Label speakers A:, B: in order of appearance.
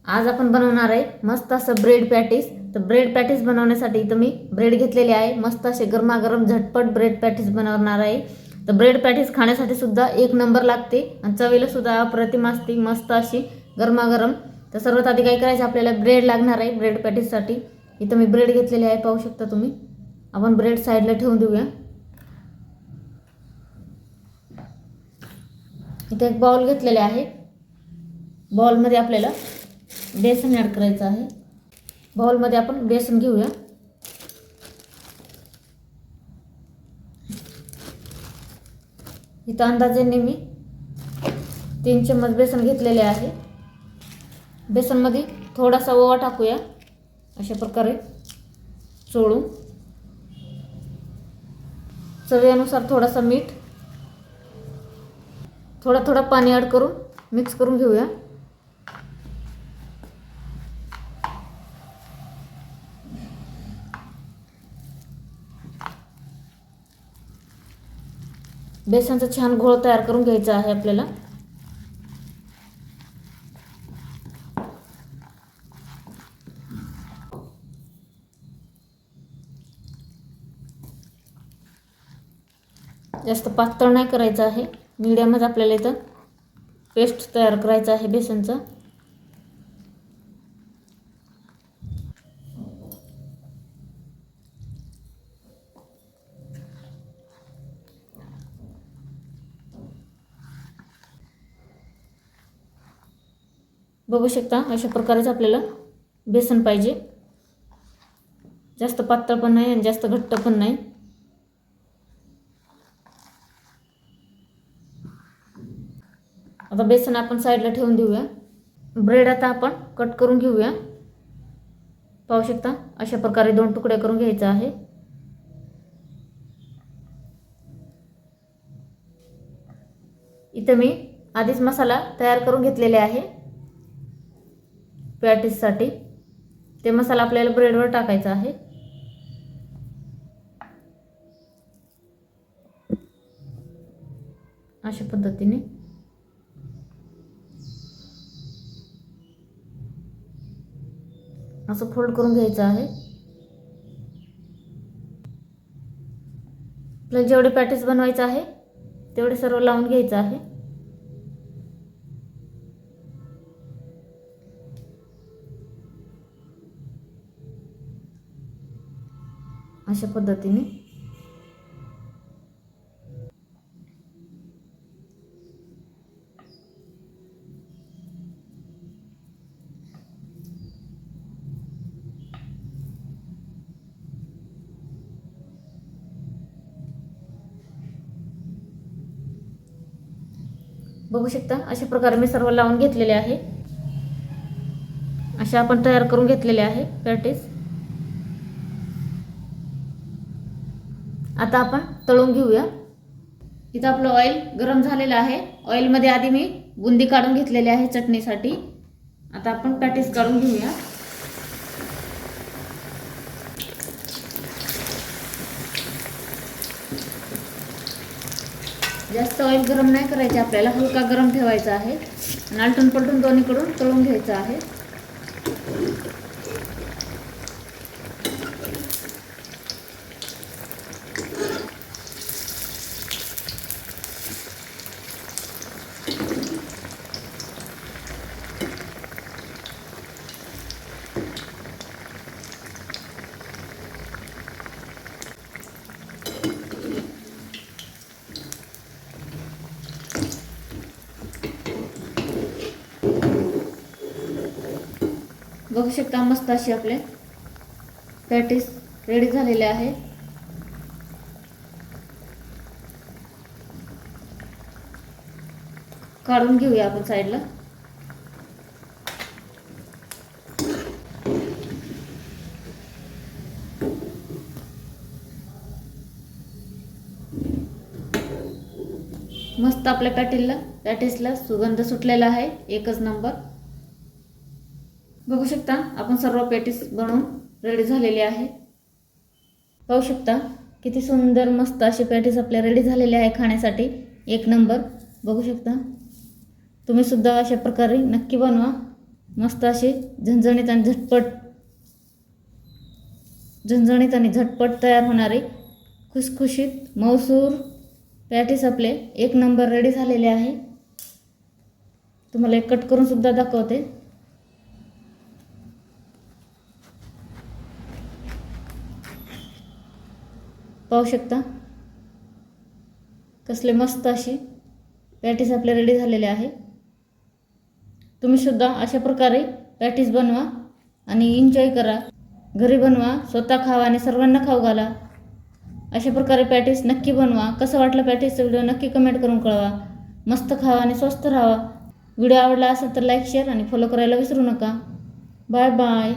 A: आज आपण बनवणार आहे मस्त असं ब्रेड पॅटीस। तर ब्रेड पॅटीस बनवण्यासाठी इथं मी ब्रेड घेतलेले आहे। मस्त असे गरमागरम झटपट ब्रेड पॅटीस बनवणार आहे। तर ब्रेड पॅटीस खाण्यासाठी सुद्धा एक नंबर लागते आणि चवीला सुद्धा अप्रतिम असते, मस्त अशी गरमागरम। तर सर्वात आधी काय करायचं, आपल्याला ब्रेड लागणार आहे ब्रेड पॅटीससाठी। इथं मी ब्रेड घेतलेले आहे, पाहू शकता तुम्ही। आपण ब्रेड साईडला ठेवून देऊया। इथे एक बाउल घेतलेले आहे। बाउलमध्ये आपल्याला बेसन ॲड करायचं आहे। बाउलमध्ये आपण बेसन घेऊया। इथं अंदाजाने मी 3 चम्मच बेसन घेतलेले आहे। बेसनमध्ये थोडासा ओवा टाकूया, अशा प्रकारे चोळून। चवीनुसार थोडासा मीठ, थोडा पाणी ॲड करून मिक्स करून घेऊया। बेसनचा छान घोळ तयार करून घ्यायचा आहे आपल्याला। जास्त पातळ नाही करायचं आहे, मीडियमच आपल्याला इथं पेस्ट तयार करायचा आहे बेसनचा। बघू शकता, अशा प्रकारेच आपल्याला बेसन पाहिजे। जास्त पातळ पण नाही आणि जास्त घट्ट पण नाही। आता बेसन आपण साईडला ठेवून देऊया। ब्रेड आता आपण कट करून घेऊया। पाहू शकता, अशा प्रकारे 2 तुकडे करून घ्यायचे आहे। इथे मी आधीच मसाला तयार करून घेतलेले आहे पॅटीससाठी। ते मसाला आपल्याला ब्रेडवर टाकायचा आहे। अशा पद्धतीने असं फोल्ड करून घ्यायचं आहे। आपल्याला जेवढे पॅटीस बनवायचं आहे तेवढे सर्व लावून घ्यायचं आहे। अशा पद्धतीने बघू शकता, अशा प्रकारे मी सर्व लावून घेतलेले आहे। अशा आपण तयार करून घेतलेले आहे पॅटीस। आता आपण तळून घेऊया। इथं आपलं ऑइल गरम झालेलं आहे। ऑइलमध्ये आधी मी बुंदी काढून घेतलेली आहे चटणीसाठी। आता आपण पॅटीस काढून घेऊया। जास्त ऑइल गरम नाही करायचे आपल्याला, हलका गरम ठेवायचा आहे आणि आलटून पलटून दोन्हीकडून तळून घ्यायचं आहे। बघू शकता, मस्त अशी आपले पॅटीस रेडी झालेले आहे। काढून घेऊया आपण साईडला। मस्त आपल्या पॅटीसला सुगंध सुटलेला आहे, एकच नंबर। बघू शकता, आपण सर्व पॅटीस बनवून रेडी झालेले आहे। पाहू शकता, किती सुंदर मस्त अशी पॅटीस आपल्या रेडी झालेली आहे खाण्यासाठी, एक नंबर। बघू शकता, तुम्ही सुद्धा अशा प्रकारे नक्की बनवा। मस्त अशी झणझणीत आणि झटपट तयार होणारे खुसखुशीत मऊसूर पॅटीस आपले एक नंबर रेडी झालेले आहे. तुम्हाला एक कट करून सुद्धा दाखवते. पाहू शकता कसले मस्त अशी पॅटीस आपले रेडी झालेले आहे. तुम्ही सुद्धा अशा प्रकारे पॅटीस बनवा आणि एन्जॉय करा. घरी बनवा, स्वतः खावा आणि सर्वांना खाऊ घाला. अशा प्रकारे पॅटीस नक्की बनवा. कसं वाटलं पॅटीसचा व्हिडिओ नक्की कमेंट करून कळवा. मस्त खावा आणि स्वस्थ राहा. व्हिडिओ आवडला असेल तर लाईक, शेअर आणि फॉलो करायला विसरू नका. Bye bye.